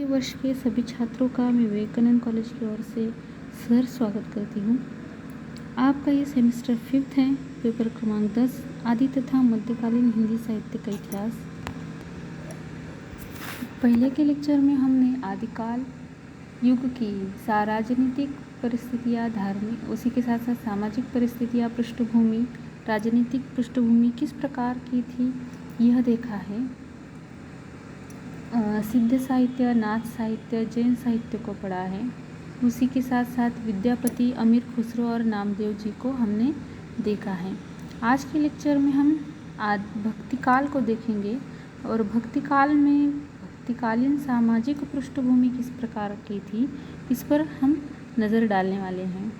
वर्ष के सभी छात्रों का मैं विवेकानंद कॉलेज की ओर से सर स्वागत करती हूँ। आपका ये सेमेस्टर 5th है। पेपर क्रमांक 10 आदि तथा मध्यकालीन हिंदी साहित्य का इतिहास। पहले के लेक्चर में हमने आदिकाल युग की राजनीतिक परिस्थितियाँ, धार्मिक, उसी के साथ साथ सामाजिक परिस्थितियाँ, पृष्ठभूमि, राजनीतिक पृष्ठभूमि किस प्रकार की थी यह देखा है। सिद्ध साहित्य, नाथ साहित्य, जैन साहित्य को पढ़ा है। उसी के साथ साथ विद्यापति, अमीर खुसरो और नामदेव जी को हमने देखा है। आज के लेक्चर में हम भक्तिकाल को देखेंगे और भक्तिकालीन सामाजिक पृष्ठभूमि किस प्रकार की थी इस पर हम नज़र डालने वाले हैं।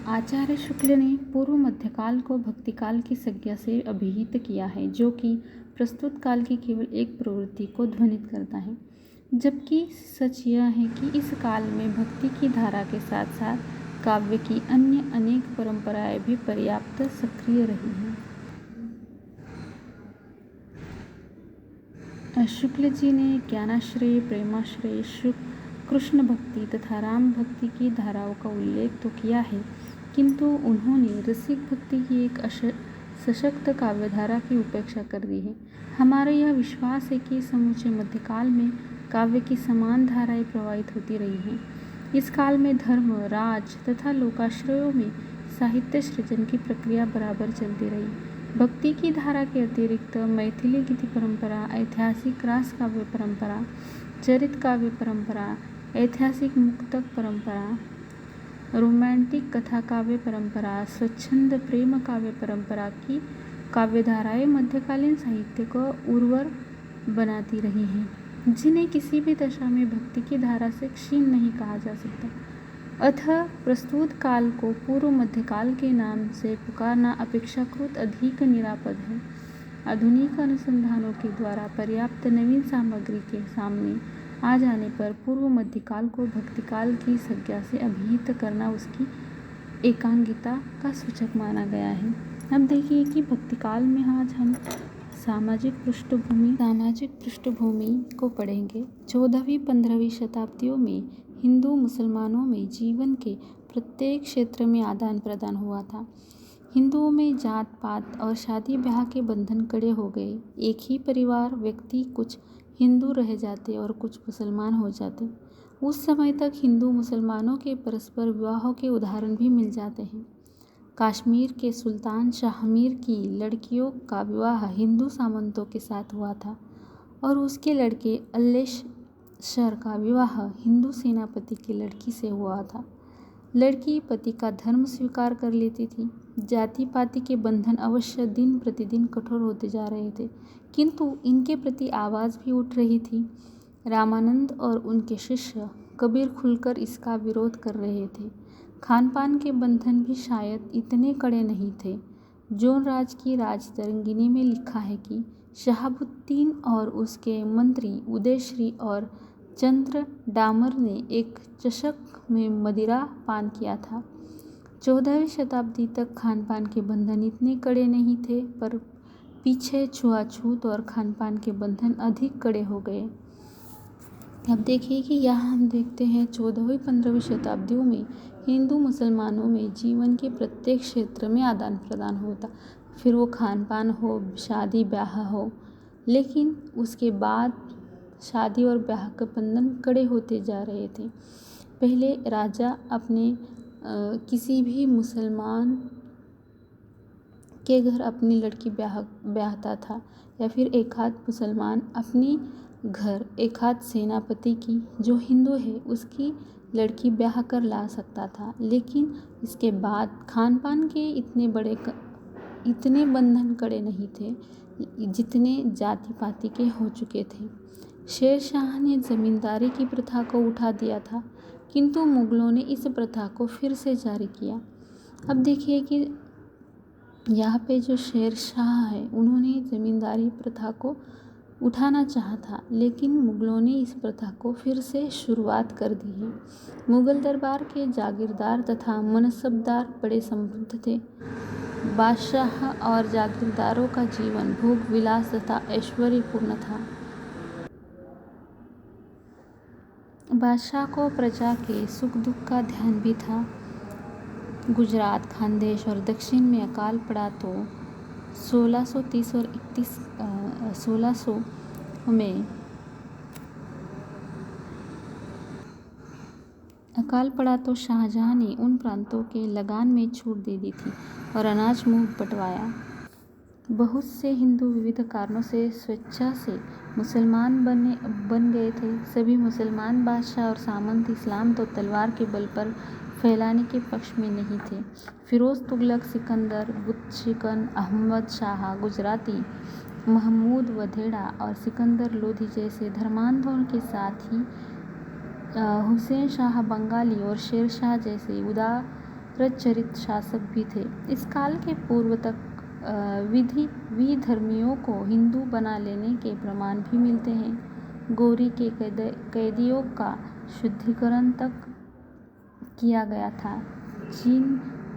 आचार्य शुक्ल ने पूर्व मध्यकाल को भक्तिकाल की संज्ञा से अभिहित किया है, जो कि प्रस्तुत काल की केवल एक प्रवृत्ति को ध्वनित करता है, जबकि सच यह है कि इस काल में भक्ति की धारा के साथ साथ काव्य की अन्य अनेक परंपराएं भी पर्याप्त सक्रिय रही हैं। शुक्ल जी ने ज्ञानाश्रय, प्रेमाश्रय, कृष्ण भक्ति तथा राम भक्ति की धाराओं का उल्लेख तो किया है, किंतु उन्होंने रसिक भक्ति की एक सशक्त काव्यधारा की उपेक्षा कर दी है। हमारा यह विश्वास है कि समूचे मध्यकाल में काव्य की समान धाराएं प्रवाहित होती रही हैं। इस काल में धर्म, राज तथा लोकाश्रयों में साहित्य सृजन की प्रक्रिया बराबर चलती रही। भक्ति की धारा के अतिरिक्त मैथिली गीति परंपरा, ऐतिहासिक रास काव्य परंपरा, चरित काव्य परंपरा, ऐतिहासिक मुक्तक परंपरा, रोमांटिक कथा काव्य परंपरा, स्वच्छंद प्रेम काव्य परंपरा की काव्यधाराएं मध्यकालीन साहित्य को उर्वर बनाती रही हैं, जिन्हें किसी भी दशा में भक्ति की धारा से क्षीण नहीं कहा जा सकता। अतः प्रस्तुत काल को पूर्व मध्यकाल के नाम से पुकारना अपेक्षाकृत अधिक निरापद है। आधुनिक अनुसंधानों के द्वारा पर्याप्त नवीन सामग्री के सामने आ जाने पर पूर्व मध्यकाल को भक्तिकाल की संज्ञा से अभिहित करना उसकी एकांगिता का सूचक माना गया है। अब देखिए कि भक्तिकाल में आज हम सामाजिक पृष्ठभूमि को पढ़ेंगे। 14वीं-15वीं शताब्दियों में हिंदू मुसलमानों में जीवन के प्रत्येक क्षेत्र में आदान प्रदान हुआ था। हिंदुओं में जात पात और शादी ब्याह के बंधन कड़े हो गए। एक ही परिवार व्यक्ति कुछ हिंदू रह जाते और कुछ मुसलमान हो जाते। उस समय तक हिंदू मुसलमानों के परस्पर विवाहों के उदाहरण भी मिल जाते हैं। कश्मीर के सुल्तान शाहमीर की लड़कियों का विवाह हिंदू सामंतों के साथ हुआ था और उसके लड़के अल्लेशर का विवाह हिंदू सेनापति की लड़की से हुआ था। लड़की पति का धर्म स्वीकार कर लेती थी। जाति पाति के बंधन अवश्य दिन प्रतिदिन कठोर होते जा रहे थे, किंतु इनके प्रति आवाज़ भी उठ रही थी। रामानंद और उनके शिष्य कबीर खुलकर इसका विरोध कर रहे थे। खान पान के बंधन भी शायद इतने कड़े नहीं थे। जोनराज की राजतरंगिनी में लिखा है कि शहाबुद्दीन और उसके मंत्री उदयश्री और चंद्र डामर ने एक चषक में मदिरा पान किया था। 14वीं शताब्दी तक खान पान के बंधन इतने कड़े नहीं थे, पर पीछे छुआछूत और खान पान के बंधन अधिक कड़े हो गए। अब देखिए कि यहाँ हम देखते हैं 14वीं-15वीं शताब्दियों में हिंदू मुसलमानों में जीवन के प्रत्येक क्षेत्र में आदान प्रदान होता, फिर वो खान पान हो, शादी ब्याह हो, लेकिन उसके बाद शादी और ब्याह के बंधन कड़े होते जा रहे थे। पहले राजा अपने किसी भी मुसलमान के घर अपनी लड़की ब्याहता था, या फिर एक आध मुसलमान अपनी घर एक आध सेनापति की जो हिंदू है उसकी लड़की ब्याह कर ला सकता था। लेकिन इसके बाद खान पान के इतने बंधन कड़े नहीं थे जितने जाति पाति के हो चुके थे। शेर शाह ने ज़मींदारी की प्रथा को उठा दिया था, किंतु मुगलों ने इस प्रथा को फिर से जारी किया। अब देखिए कि यहाँ पे जो शेर शाह है उन्होंने ज़मींदारी प्रथा को उठाना चाहा था, लेकिन मुगलों ने इस प्रथा को फिर से शुरुआत कर दी है। मुगल दरबार के जागीरदार तथा मनसबदार बड़े समृद्ध थे। बादशाह और जागीरदारों का जीवन भोग विलास तथा ऐश्वर्यपूर्ण था। बादशाह को प्रजा के सुख दुख का ध्यान भी था। गुजरात, खानदेश और दक्षिण में अकाल पड़ा तो 1630 और 1600 में अकाल पड़ा तो शाहजहां ने उन प्रांतों के लगान में छूट दे दी थी और अनाज मुफ्त बंटवाया। बहुत से हिंदू विविध कारणों से स्वेच्छा से मुसलमान बन गए थे। सभी मुसलमान बादशाह और सामंत इस्लाम तो तलवार के बल पर फैलाने के पक्ष में नहीं थे। फिरोज तुगलक, सिकंदर, बुतशिकन, अहमद शाह गुजराती, महमूद वधेड़ा और सिकंदर लोधी जैसे धर्मांधों के साथ ही हुसैन शाह बंगाली और शेर शाह जैसे उदारचरित शासक भी थे। इस काल के पूर्व तक विधर्मियों को हिंदू बना लेने के प्रमाण भी मिलते हैं। गोरी के कैदियों का शुद्धिकरण तक किया गया था। चीन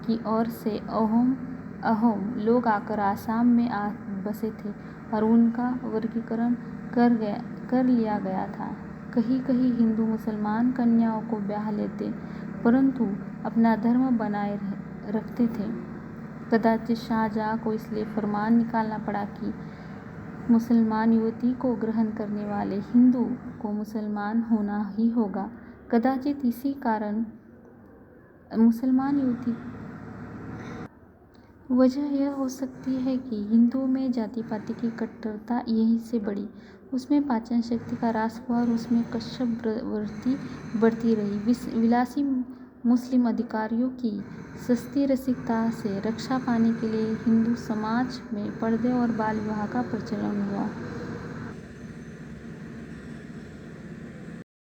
की ओर से अहोम लोग आकर आसाम में आ बसे थे और उनका वर्गीकरण कर लिया गया था। कहीं कहीं हिंदू मुसलमान कन्याओं को ब्याह लेते परंतु अपना धर्म बनाए रखते थे। कदाचित शाहजहां को इसलिए फरमान निकालना पड़ा कि मुसलमान युवती को ग्रहण करने वाले हिंदू को मुसलमान होना ही होगा। कदाचित इसी कारण मुसलमान युवती वजह यह हो सकती है कि हिंदुओं में जाति पाति की कट्टरता यहीं से बढ़ी। उसमें पाचन शक्ति का ह्रास हुआ और उसमें कश्यप वृत्ति बढ़ती रही। विलासी मुस्लिम अधिकारियों की सस्ती रसिकता से रक्षा पाने के लिए हिंदू समाज में पर्दे और बाल विवाह का प्रचलन हुआ।